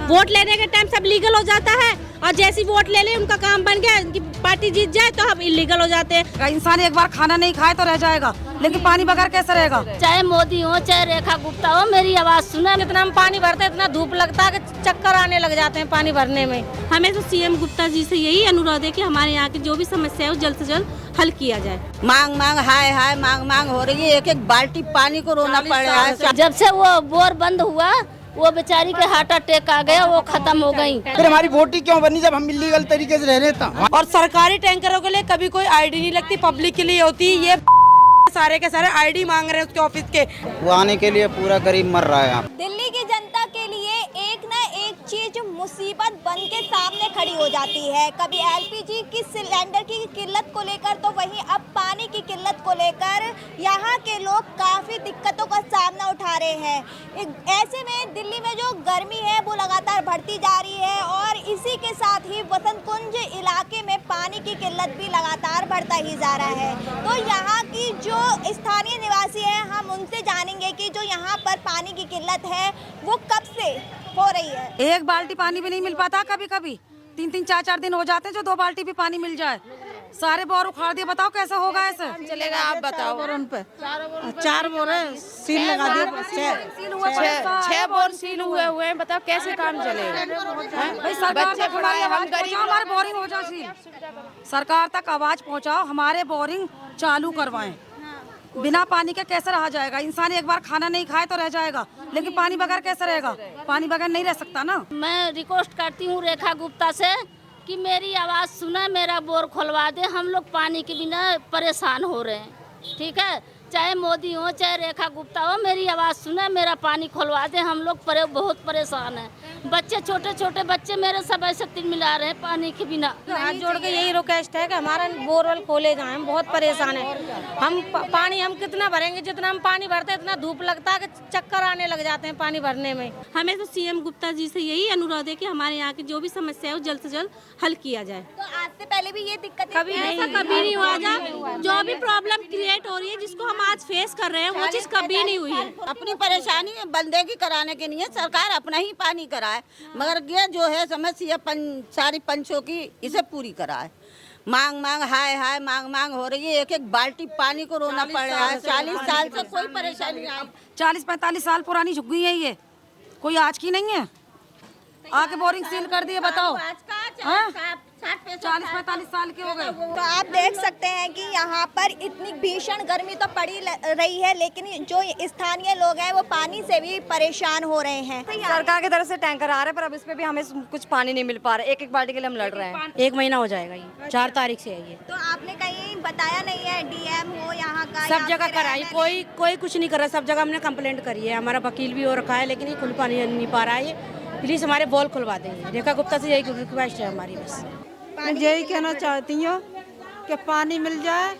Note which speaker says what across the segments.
Speaker 1: Vote लेने के time सब लीगल हो जाता है और जैसी वोट ले ले उनका काम बन गया, उनकी पार्टी जीत जाए तो हम इलीगल हो जाते हैं।
Speaker 2: इंसान एक बार खाना नहीं खाए तो रह जाएगा, लेकिन पानी बगैर कैसे रहेगा।
Speaker 3: चाहे मोदी हो चाहे रेखा गुप्ता हो, मेरी आवाज सुना।
Speaker 1: जितना हम पानी भरते हैं इतना धूप लगता है कि चक्कर आने लग जाते हैं पानी भरने में। हमें तो सीएम गुप्ता जी से यही अनुरोध है कि हमारे यहाँ की जो भी समस्या है वो जल्द से जल्द हल किया जाए।
Speaker 4: मांग मांग हाय हाय मांग मांग हो रही है, एक एक बाल्टी पानी को रोना पड़ रहा है।
Speaker 3: जब से वो बोर बंद हुआ वो बेचारी के हार्ट अटैक आ गया, वो खत्म हो गई।
Speaker 5: फिर हमारी वोट ही क्यों बनी जब हम इलीगल तरीके से रह रहे थे।
Speaker 1: और सरकारी टैंकरों के लिए कभी कोई आईडी नहीं लगती, पब्लिक के लिए होती। ये सारे के सारे आईडी मांग रहे हैं उसके ऑफिस के।
Speaker 5: वो आने के लिए पूरा गरीब मर रहा है।
Speaker 6: दिल्ली की जनता के लिए एक न एक चीज मुसीबत बन के सामने खड़ी हो जाती है। कभी एलपीजी की सिलेंडर की किल्लत को लेकर तो वहीं अब पानी की किल्लत को लेकर यहाँ के लोग काफी दिक्कतों का सामना उठा रहे हैं। ऐसे में दिल्ली में जो गर्मी है वो लगातार बढ़ती जा रही है और इसी के साथ ही वसंत कुंज इलाके में पानी की किल्लत भी लगातार बढ़ता ही जा रहा है। तो यहाँ की जो स्थानीय निवासी हैं, हम उनसे जानेंगे कि जो यहाँ पर पानी की किल्लत है वो कब से हो रही है।
Speaker 2: एक बाल्टी पानी भी नहीं मिल पाता, कभी कभी 3-3 4-4 दिन हो जाते हैं जो 2 बाल्टी भी पानी मिल जाए। सारे बोर उखाड़ दिए, बताओ कैसे होगा ऐसे।
Speaker 1: चलेगा आप बताओ। उन पे 4 बोर सील लगा दिए, 6 बोर सील हुए हैं, बताओ कैसे काम चलेगा।
Speaker 2: भाई सरकार तक हमारी आवाज पहुंचाओ, हमारे बोरिंग हो जाए। सरकार तक आवाज पहुंचाओ, हमारे बोरिंग चालू करवाएं। बिना पानी के कैसे रहा जाएगा। इंसान एक बार खाना नहीं खाए तो रह जाएगा, लेकिन पानी बगैर कैसे रहेगा। पानी बगैर नहीं रह सकता ना।
Speaker 3: मैं रिक्वेस्ट करती हूँ रेखा गुप्ता से कि मेरी आवाज़ सुना, मेरा बोर खुलवा दे। हम लोग पानी के बिना परेशान हो रहे हैं। ठीक है, चाहे मोदी हो चाहे रेखा गुप्ता हो, मेरी आवाज़ सुना, मेरा पानी खुलवा दे। हम लोग बहुत परेशान हैं। बच्चे छोटे छोटे बच्चे मेरे सब ऐसे मिला रहे हैं पानी के बिना।
Speaker 1: हाथ जोड़ के यही रिक्वेस्ट है कि हमारा बोरवेल खोले जाए। हम बहुत परेशान हैं। हम पानी हम कितना भरेंगे, जितना हम पानी भरते हैं इतना धूप लगता है कि चक्कर आने लग जाते हैं पानी भरने में। हमें तो सीएम गुप्ता जी से यही अनुरोध है कि हमारे यहाँ की जो भी समस्या है वो जल्द से जल्द हल किया जाए।
Speaker 6: तो आज से पहले भी ये दिक्कत
Speaker 1: कभी नहीं हुआ था। जो भी प्रॉब्लम क्रिएट हो रही है जिसको हम आज फेस कर रहे हैं वो चीज कभी नहीं हुई है।
Speaker 4: अपनी परेशानी बंदे की कराने के लिए सरकार अपना ही पानी कराए, मगर ये जो है समस्या सारी पंचों की इसे पूरी कराए। मांग मांग हाय हाय मांग मांग हो रही है, एक एक बाल्टी पानी को रोना पड़ रहा है। 40 साल से कोई परेशानी नहीं।
Speaker 2: 40-45 साल पुरानी झुग्गी है ये, कोई आज की नहीं है। आके बोरिंग सील कर दिए, बताओ। 40-45 साल के हो गए।
Speaker 6: तो आप देख सकते हैं कि यहाँ पर इतनी भीषण गर्मी तो पड़ी रही है, लेकिन जो स्थानीय लोग हैं वो पानी से भी परेशान हो रहे हैं।
Speaker 7: सरकार की तरफ से टैंकर आ रहे हैं, पर अब इस पे भी हमें कुछ पानी नहीं मिल पा रहा है। एक एक बाल्टी के लिए हम लड़ रहे हैं।
Speaker 1: 1 महीना हो जाएगा, ये 4 तारीख से है ये।
Speaker 6: तो आपने कहीं बताया नहीं है, डीएम हो यहाँ का?
Speaker 1: सब जगह कराई, कोई कुछ नहीं कर रहा। सब जगह हमने कंप्लेंट करी है, हमारा वकील भी हो रखा है, लेकिन ये खुल पानी नहीं पा रहा है। ये प्लीज हमारे बॉल खुलवा देंगे। रेखा गुप्ता से यही रिक्वेस्ट है हमारी। बस
Speaker 8: मैं यही कहना चाहती हूँ कि पानी मिल जाए।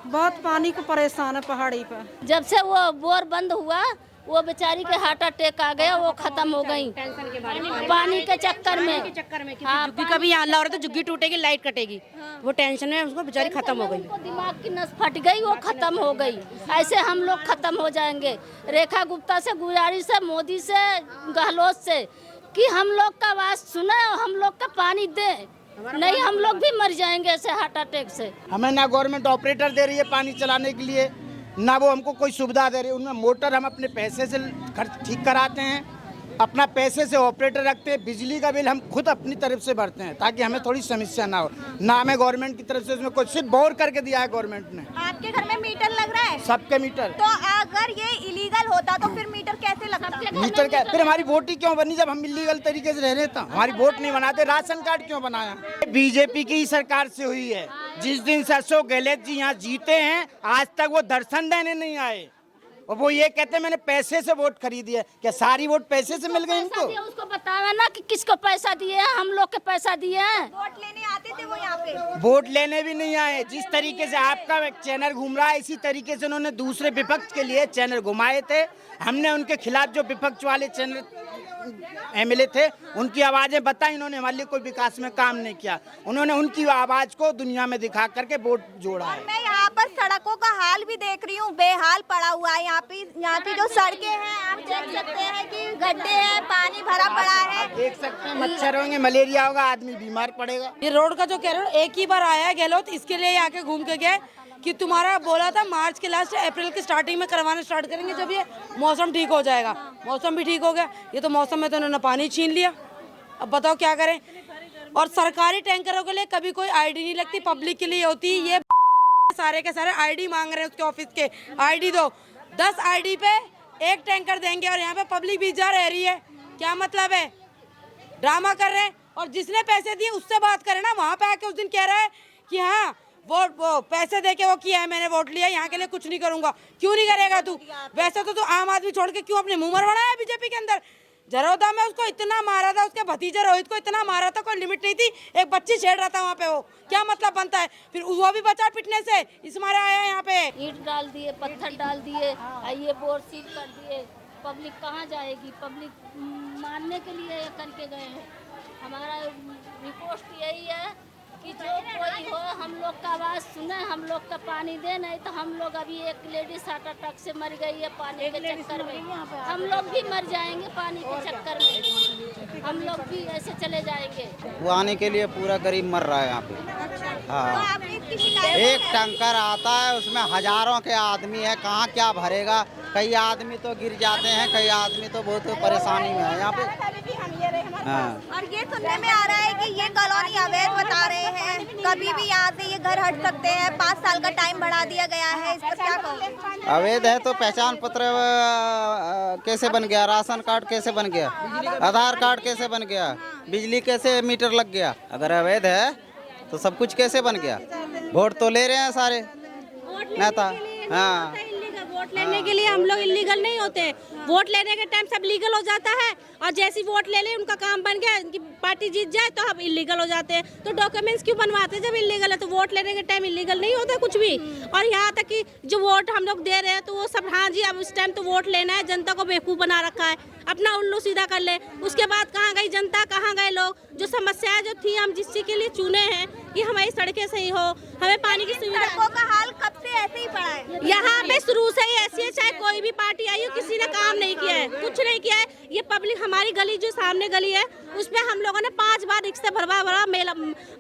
Speaker 8: बहुत पानी को परेशान है पहाड़ी पर।
Speaker 3: जब से वो बोर बंद हुआ वो बेचारी के हार्ट अटैक आ गया, वो खत्म हो गई पानी के चक्कर में। हाँ,
Speaker 1: जुग्गी कभी यहाँ ला रहे तो जुग्गी टूटेगी, लाइट कटेगी, वो टेंशन में उसको बेचारी खत्म हो गई।
Speaker 3: दिमाग की नस फट गई, वो खत्म हो गई। ऐसे हम लोग खत्म हो जाएंगे। रेखा गुप्ता से गुजारिश है, मोदी से, गहलोत से, कि हम लोग का आवाज सुने और हम लोग का पानी दे, नहीं हम लोग भी मर जाएंगे ऐसे हार्ट अटैक से।
Speaker 5: हमें ना गवर्नमेंट ऑपरेटर दे रही है पानी चलाने के लिए, ना वो हमको कोई सुविधा दे रही है। उनमें मोटर हम अपने पैसे से खर्च ठीक कराते हैं, अपना पैसे से ऑपरेटर रखते हैं। बिजली का बिल हम खुद अपनी तरफ से भरते हैं ताकि हमें थोड़ी समस्या ना हो। ना हमें गवर्नमेंट की तरफ से उसमें कुछ, सिर्फ बोर करके दिया है गवर्नमेंट ने।
Speaker 6: आपके घर में मीटर लग रहा है?
Speaker 5: सबके मीटर।
Speaker 6: तो अगर ये इलीगल होता तो फिर मीटर कैसे लगता?
Speaker 5: मीटर क्या, फिर हमारी वोट ही क्यों बनी जब हम इलीगल तरीके से रह रहे थे। हमारी वोट नहीं बनाते, राशन कार्ड क्यों बनाया। बीजेपी की ही सरकार से हुई है। जिस दिन से अशोक गहलोत जी यहाँ जीते हैं आज तक वो दर्शन देने नहीं आए, और वो ये कहते हैं मैंने पैसे से वोट खरीदी है। क्या सारी वोट पैसे से मिल गई इनको?
Speaker 3: उसको बतावे ना कि किसको पैसा दिए हैं। हम लोग के पैसा दिए हैं।
Speaker 6: वोट लेने आते थे वो यहाँ पे?
Speaker 5: वोट लेने भी नहीं आए। जिस तरीके से आपका चैनल घूम रहा है इसी तरीके से उन्होंने दूसरे विपक्ष के लिए चैनल घुमाए थे। हमने उनके खिलाफ जो विपक्ष वाले चैनल MLA थे, उनकी आवाज़ें बताई, इन्होंने हमारे लिए कोई विकास में काम नहीं किया। उन्होंने उनकी आवाज़ को दुनिया में दिखा करके वोट जोड़ा है।
Speaker 6: मैं यहाँ पर सड़कों का हाल भी देख रही हूँ, बेहाल पड़ा हुआ है। यहाँ की जो सड़कें हैं आप देख सकते हैं कि गड्ढे हैं, पानी भरा पड़ा है।
Speaker 5: देख सकते हैं, मच्छर होंगे, मलेरिया होगा, आदमी बीमार पड़ेगा।
Speaker 2: ये रोड का जो कह रहे हो, एक ही बार आया है गहलोत, इसके लिए आके घूम के गए कि तुम्हारा बोला था मार्च के लास्ट अप्रैल के स्टार्टिंग में करवाना स्टार्ट करेंगे जब ये मौसम ठीक हो जाएगा। मौसम भी ठीक हो गया, ये तो मौसम में तो उन्होंने पानी छीन लिया। अब बताओ क्या करें। और सरकारी टैंकरों के लिए कभी कोई आईडी नहीं लगती, पब्लिक के लिए होती। ये सारे के सारे आईडी मांग रहे हैं उसके ऑफिस के, आईडी दो। 10 आईडी पे एक टैंकर देंगे और यहाँ पे पब्लिक भी जा रह रही है। क्या मतलब है? ड्रामा कर रहे हैं। और जिसने पैसे दिए उससे बात करें ना। वहाँ पे आके उस दिन कह रहा है कि हाँ वो पैसे देके वो किया है, मैंने वोट लिया, यहाँ के लिए कुछ नहीं करूंगा। क्यों नहीं करेगा तू? वैसे तो तू आम आदमी छोड़ के क्यों अपने मुंह मरवाना है बीजेपी के अंदर? जरोदा में उसको इतना मारा था, उसके भतीजे रोहित को इतना मारा था, कोई लिमिट नहीं थी। एक बच्ची छेड़ रहा था वहाँ पे, वो क्या मतलब बनता है? फिर वो भी बचा पिटने से, इस मारे आया यहाँ पे।
Speaker 3: ईंट डाल दिए, पत्थर डाल दिए, ये बोर सील कर दिए। पब्लिक कहाँ जाएगी? पब्लिक मानने के लिए करके गए हैं। हमारा रिक्वेस्ट यही है कि जो कोई हो हम लोग का आवाज़ सुने, हम लोग का पानी दे। नहीं तो हम लोग अभी एक लेडीज हार्ट अटैक से मर गई है पानी के चक्कर में। हम लोग भी मर जाएंगे पानी के चक्कर में, हम लोग भी ऐसे चले जाएंगे।
Speaker 9: वो आने के लिए पूरा गरीब मर रहा है यहाँ पे। हाँ, एक टैंकर आता है, उसमें हजारों के आदमी है, कहाँ क्या भरेगा। कई आदमी तो गिर जाते हैं, कई आदमी तो बहुत परेशानी में है यहाँ पे। हाँ।
Speaker 6: और ये सुनने में आ रहा है कि ये कॉलोनी अवैध बता रहे हैं, कभी भी यहाँ से ये घर हट सकते हैं। 5 साल का टाइम बढ़ा दिया गया है, इस पर क्या कहोगे?
Speaker 9: अवैध है तो पहचान पत्र कैसे बन गया? राशन कार्ड कैसे बन गया? आधार कार्ड कैसे बन गया? बिजली कैसे मीटर लग गया? अगर अवैध है तो सब कुछ कैसे बन गया? वोट तो ले रहे हैं सारे नेता। हाँ,
Speaker 1: वोट लेने के लिए हम लोग इलीगल नहीं होते। वोट लेने के टाइम सब लीगल हो जाता है, और जैसी वोट ले ले उनका काम बन गया, उनकी पार्टी जीत जाए तो हम इलीगल हो जाते हैं। तो डॉक्यूमेंट्स क्यों बनवाते हैं जब इलीगल है? तो वोट लेने के टाइम इलीगल नहीं होता कुछ भी। और यहाँ तक कि जो वोट हम लोग दे रहे हैं तो वो सब हाँ जी अब उस टाइम तो वोट लेना है, जनता को बेवकूफ़ बना रखा है, अपना उल्लू सीधा कर ले। उसके बाद कहाँ गई जनता, कहाँ गए लोग? जो समस्याएं जो थी हम जिस चीज़ के लिए चुने हैं कि हमारी सड़कें सही हो, हमें पानी की सुविधा।
Speaker 6: सड़कों का हाल कब से ऐसे ही पड़ा है?
Speaker 1: यहाँ पे शुरू से ही ऐसी है, चाहे कोई भी पार्टी आई हो, किसी ने काम नहीं किया है, कुछ नहीं किया है। ये पब्लिक हमारी गली जो सामने गली है उस पे हम लोगों ने 5 बार रिक्शा भरवा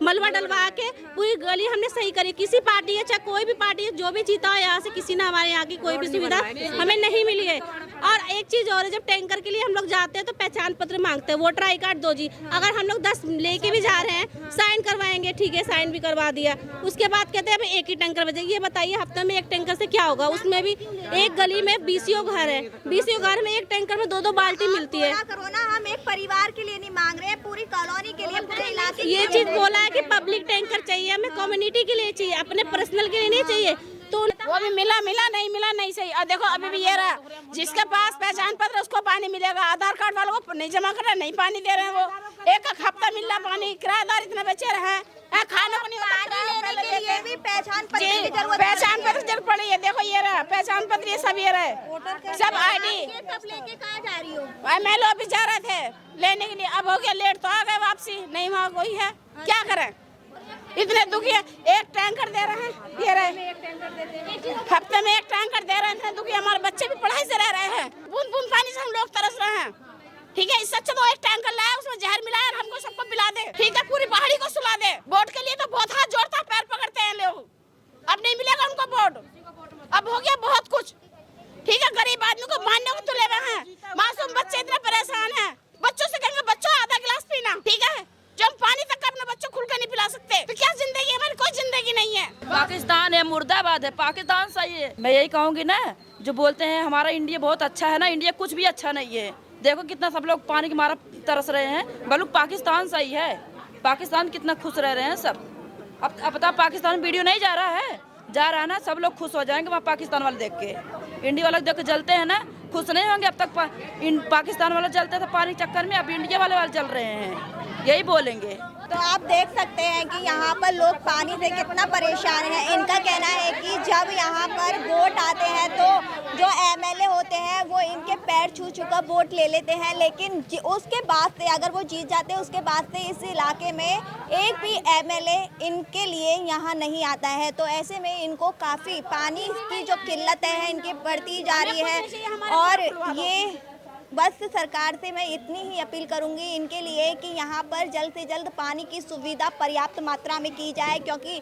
Speaker 1: मलबा डलवा के पूरी गली हमने सही करी। किसी पार्टी है, चाहे कोई भी पार्टी है, जो भी जीता हो यहाँ से, किसी ने हमारे यहाँ की कोई भी सुविधा हमें नहीं मिली है। और एक चीज़ और है, जब टैंकर के लिए हम लोग जाते हैं तो पहचान पत्र मांगते हैं, वोटर आई कार्ड दो जी। अगर हम लोग 10 लेके भी जा रहे हैं, साइन करवाएंगे, ठीक है साइन भी करवा दिया। उसके बाद कहते हैं अब एक ही टैंकर बचेगी। ये बताइए हफ्ते में एक टैंकर से क्या होगा? उसमें भी एक गली में 20 घर है, 20 घर में एक टैंकर में 2-2 बाल्टी मिलती है।
Speaker 6: कोरोना हम एक परिवार के लिए नहीं मांग रहे हैं, पूरी कॉलोनी के लिए, पूरे इलाके।
Speaker 1: ये चीज बोला है कि पब्लिक टैंकर चाहिए, हमें कम्युनिटी के लिए चाहिए, अपने पर्सनल के लिए नहीं चाहिए। तो
Speaker 10: वो भी मिला नहीं सही। और देखो अभी भी ये रहा, जिसके पास पहचान पत्र उसको पानी मिलेगा, आधार कार्ड वालों को नहीं जमा कर रहे, नहीं पानी दे रहे हैं। वो एक हफ्ता मिल रहा पानी, किराएदार इतने बचे रहे हैं, खाने को नहीं
Speaker 6: होता। भी पहचान पत्र की जरूरत,
Speaker 10: पहचान पत्र जरूरत पड़ी है। देखो ये रहा पहचान पत्र, ये सब ये रहे, सब आईडी।
Speaker 6: लेके कहाँ जा रही हो?
Speaker 10: मैं लोग भी जा रहे थे लेने के लिए, अब हो गया लेट तो आ गए वापसी, नहीं वहाँ कोई है, क्या करें? इतने दुखी है। एक टैंकर दे रहे हैं, ये रहे हफ्ते में एक टैंकर दे रहे हैं, इतने दुखी। हमारे बच्चे भी पढ़ाई से रह रहे हैं, बूंद बूंद पानी से हम लोग तरस रहे हैं। ठीक है, इससे अच्छा तो एक टैंकर लाया, उसमें जहर मिलाया और हमको सबको पिला दे। ठीक है, पूरी पहाड़ी को सुला दे। वोट के लिए तो बहुत हाथ जोड़ता, पैर पकड़ते हैं लोग। अब नहीं मिलेगा उनको वोट, अब हो गया बहुत कुछ। ठीक है, गरीब आदमी को मारने को तुले हुए हैं, मासूम बच्चे इतने परेशान हैं। बच्चों से कहेंगे बच्चों आधा गिलास पीना, ठीक है, जो हम पानी तक अपने बच्चों खुल कर नहीं पिला सकते तो क्या जिंदगी? हमारी कोई जिंदगी नहीं है।
Speaker 11: पाकिस्तान है, मुर्दाबाद है, पाकिस्तान सही है। मैं यही कहूँगी ना, जो बोलते हैं हमारा इंडिया बहुत अच्छा है ना, इंडिया कुछ भी अच्छा नहीं है। देखो कितना सब लोग पानी के मारा तरस रहे हैं, बल्कि पाकिस्तान सही है। पाकिस्तान कितना खुश रह रहे हैं सब। अब पता पाकिस्तान वीडियो नहीं जा रहा है, जा रहा है ना, सब लोग खुश हो जाएंगे वहाँ पाकिस्तान वाले देख के। इंडिया वाले देख के जलते हैं ना, खुश नहीं होंगे। अब तक पाकिस्तान वाले चलते थे पानी चक्कर में, अब इंडिया वाले चल रहे हैं, यही बोलेंगे।
Speaker 6: तो आप देख सकते हैं कि यहाँ पर लोग पानी से कितना परेशान हैं। इनका कहना है कि जब यहाँ पर वोट आते हैं तो जो एमएलए होते हैं वो इनके पैर छू कर वोट ले लेते हैं, लेकिन उसके बाद से अगर वो जीत जाते हैं उसके बाद से इस इलाके में एक भी एमएलए इनके लिए यहाँ नहीं आता है। तो ऐसे में इनको काफ़ी पानी की जो किल्लत है इनकी बढ़ती जा रही है। और ये बस सरकार से मैं इतनी ही अपील करूंगी इनके लिए कि यहाँ पर जल्द से जल्द पानी की सुविधा पर्याप्त मात्रा में की जाए, क्योंकि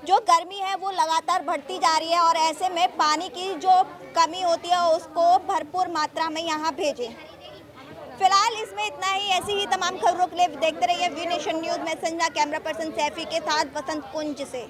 Speaker 6: जो गर्मी है वो लगातार बढ़ती जा रही है और ऐसे में पानी की जो कमी होती है उसको भरपूर मात्रा में यहाँ भेजें। फिलहाल इसमें इतना ही। ऐसी ही तमाम खबरों के लिए देखते रहिए वी नेशन न्यूज़ में संजना, कैमरा पर्सन सैफी के साथ वसंत कुंज से।